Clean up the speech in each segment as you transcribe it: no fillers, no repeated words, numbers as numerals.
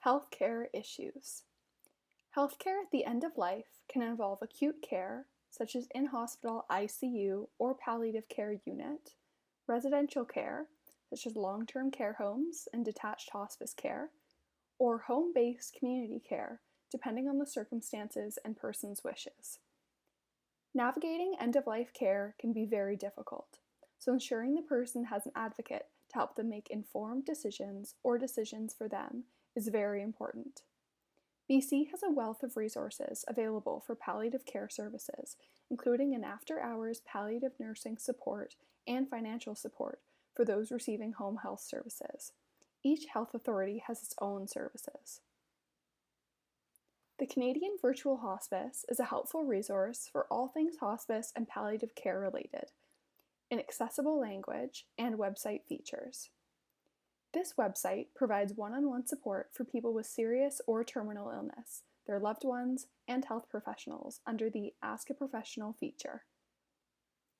Healthcare issues. Healthcare at the end of life can involve acute care, such as in-hospital ICU or palliative care unit, residential care, such as long-term care homes and detached hospice care, or home-based community care, depending on the circumstances and person's wishes. Navigating end-of-life care can be very difficult, so ensuring the person has an advocate to help them make informed decisions or decisions for them is very important. BC has a wealth of resources available for palliative care services, including an after-hours palliative nursing support and financial support for those receiving home health services. Each health authority has its own services. The Canadian Virtual Hospice is a helpful resource for all things hospice and palliative care related, in accessible language and website features. This website provides one-on-one support for people with serious or terminal illness, their loved ones, and health professionals under the Ask a Professional feature.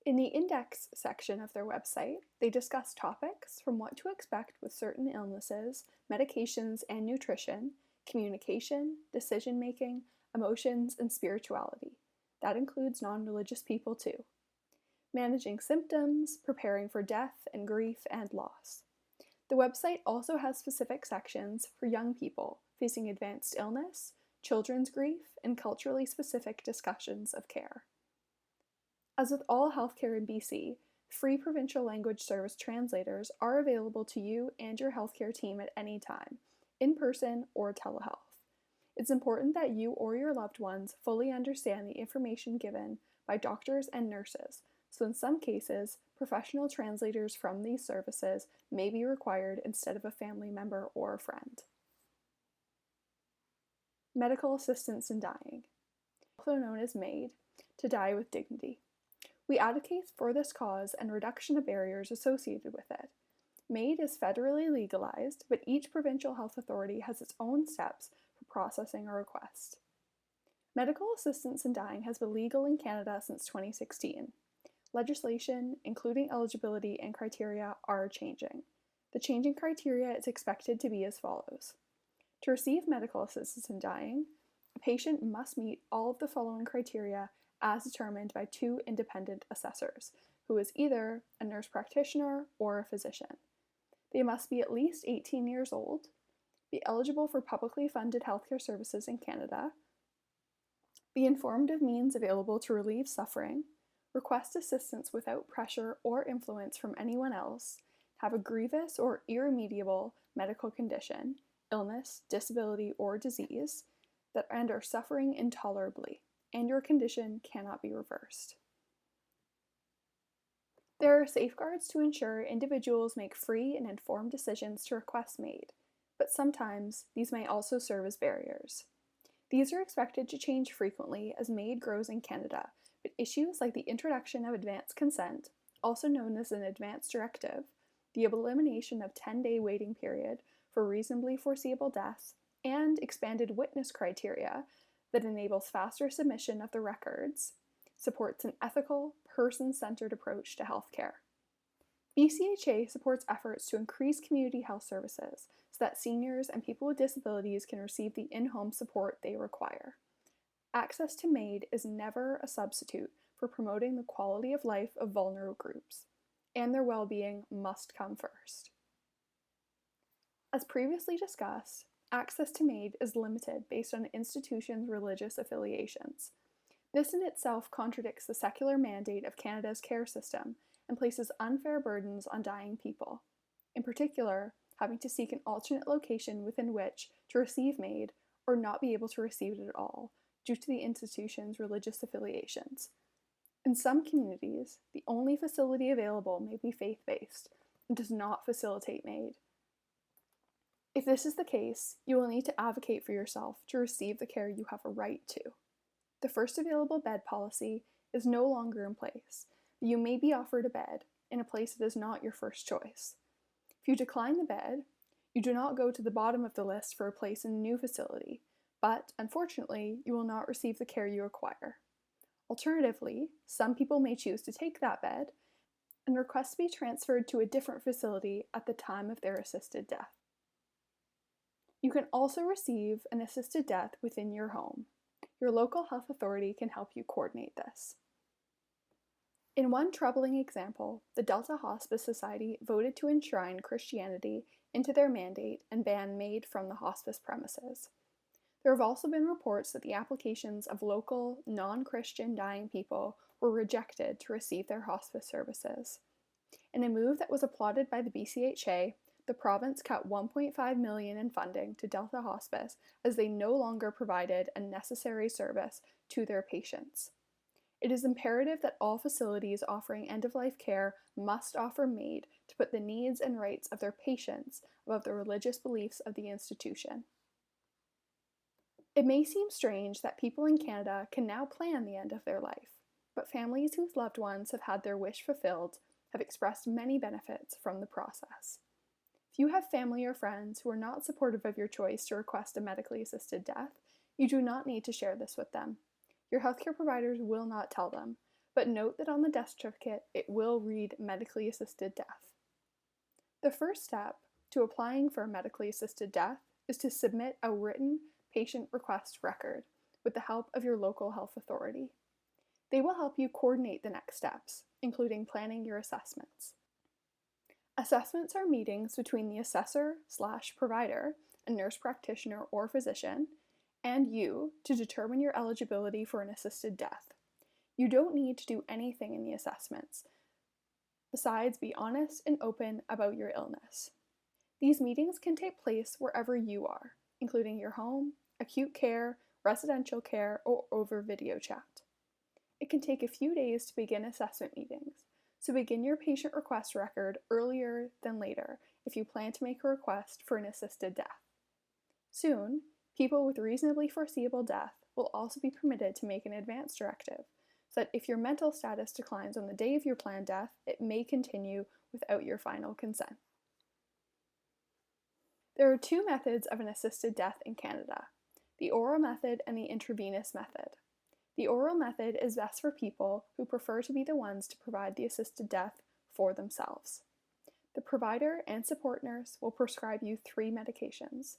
In the index section of their website, they discuss topics from what to expect with certain illnesses, medications and nutrition, communication, decision-making, emotions, and spirituality. That includes non-religious people too. Managing symptoms, preparing for death and grief and loss. The website also has specific sections for young people facing advanced illness, children's grief, and culturally specific discussions of care. As with all healthcare in BC, free provincial language service translators are available to you and your healthcare team at any time, in person or telehealth. It's important that you or your loved ones fully understand the information given by doctors and nurses, so in some cases, professional translators from these services may be required instead of a family member or a friend. Medical assistance in dying, also known as MAID, to die with dignity. We advocate for this cause and reduction of barriers associated with it. MAID is federally legalized, but each provincial health authority has its own steps for processing a request. Medical assistance in dying has been legal in Canada since 2016. Legislation, including eligibility and criteria, are changing. The changing criteria is expected to be as follows. To receive medical assistance in dying, a patient must meet all of the following criteria as determined by two independent assessors, who is either a nurse practitioner or a physician. They must be at least 18 years old, be eligible for publicly funded healthcare services in Canada, be informed of means available to relieve suffering, request assistance without pressure or influence from anyone else, have a grievous or irremediable medical condition, illness, disability, or disease, and are suffering intolerably, and your condition cannot be reversed. There are safeguards to ensure individuals make free and informed decisions to request MAID, but sometimes these may also serve as barriers. These are expected to change frequently as MAID grows in Canada, but issues like the introduction of advance consent, also known as an advance directive, the elimination of 10-day waiting period for reasonably foreseeable deaths, and expanded witness criteria that enables faster submission of the records, supports an ethical, person-centered approach to healthcare. BCHA supports efforts to increase community health services so that seniors and people with disabilities can receive the in-home support they require. Access to MAID is never a substitute for promoting the quality of life of vulnerable groups, and their well-being must come first. As previously discussed, access to MAID is limited based on an institution's religious affiliations. This in itself contradicts the secular mandate of Canada's care system and places unfair burdens on dying people, in particular, having to seek an alternate location within which to receive MAID or not be able to receive it at all, due to the institution's religious affiliations. In some communities, the only facility available may be faith-based and does not facilitate MAID. If this is the case, you will need to advocate for yourself to receive the care you have a right to. The first available bed policy is no longer in place, but you may be offered a bed in a place that is not your first choice. If you decline the bed, you do not go to the bottom of the list for a place in a new facility, but unfortunately, you will not receive the care you require. Alternatively, some people may choose to take that bed and request to be transferred to a different facility at the time of their assisted death. You can also receive an assisted death within your home. Your local health authority can help you coordinate this. In one troubling example, the Delta Hospice Society voted to enshrine Christianity into their mandate and ban MAID from the hospice premises. There have also been reports that the applications of local, non-Christian dying people were rejected to receive their hospice services. In a move that was applauded by the BCHA, the province cut $1.5 million in funding to Delta Hospice as they no longer provided a necessary service to their patients. It is imperative that all facilities offering end-of-life care must offer MAID to put the needs and rights of their patients above the religious beliefs of the institution. It may seem strange that people in Canada can now plan the end of their life, but families whose loved ones have had their wish fulfilled have expressed many benefits from the process. If you have family or friends who are not supportive of your choice to request a medically assisted death, you do not need to share this with them. Your healthcare providers will not tell them, but note that on the death certificate it will read medically assisted death. The first step to applying for a medically assisted death is to submit a written patient request record with the help of your local health authority. They will help you coordinate the next steps, including planning your assessments. Assessments are meetings between the assessor/provider, a nurse practitioner or physician, and you to determine your eligibility for an assisted death. You don't need to do anything in the assessments, besides be honest and open about your illness. These meetings can take place wherever you are, including your home, acute care, residential care, or over video chat. It can take a few days to begin assessment meetings, so begin your patient request record earlier than later if you plan to make a request for an assisted death. Soon, people with reasonably foreseeable death will also be permitted to make an advance directive, so that if your mental status declines on the day of your planned death, it may continue without your final consent. There are two methods of an assisted death in Canada, the oral method and the intravenous method. The oral method is best for people who prefer to be the ones to provide the assisted death for themselves. The provider and support nurse will prescribe you 3 medications.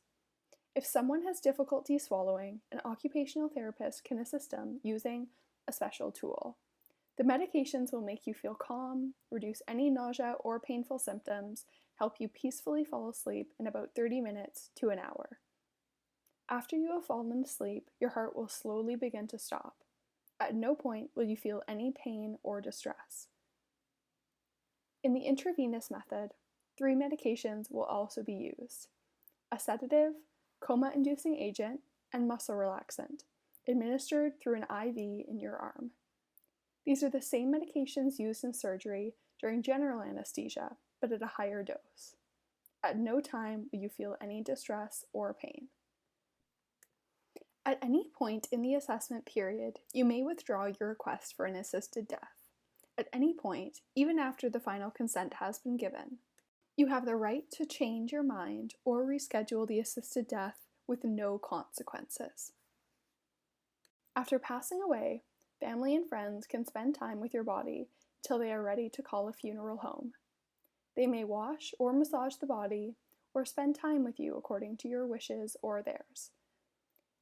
If someone has difficulty swallowing, an occupational therapist can assist them using a special tool. The medications will make you feel calm, reduce any nausea or painful symptoms, help you peacefully fall asleep in about 30 minutes to an hour. After you have fallen asleep, your heart will slowly begin to stop. At no point will you feel any pain or distress. In the intravenous method, 3 medications will also be used: a sedative, coma-inducing agent, and muscle relaxant, administered through an IV in your arm. These are the same medications used in surgery during general anesthesia, but at a higher dose. At no time will you feel any distress or pain. At any point in the assessment period, you may withdraw your request for an assisted death. At any point, even after the final consent has been given, you have the right to change your mind or reschedule the assisted death with no consequences. After passing away, family and friends can spend time with your body until they are ready to call a funeral home. They may wash or massage the body or spend time with you according to your wishes or theirs.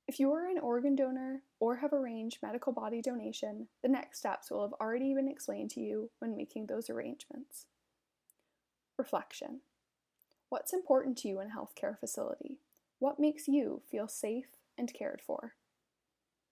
If you are an organ donor or have arranged medical body donation, the next steps will have already been explained to you when making those arrangements. Reflection. What's important to you in a healthcare facility? What makes you feel safe and cared for?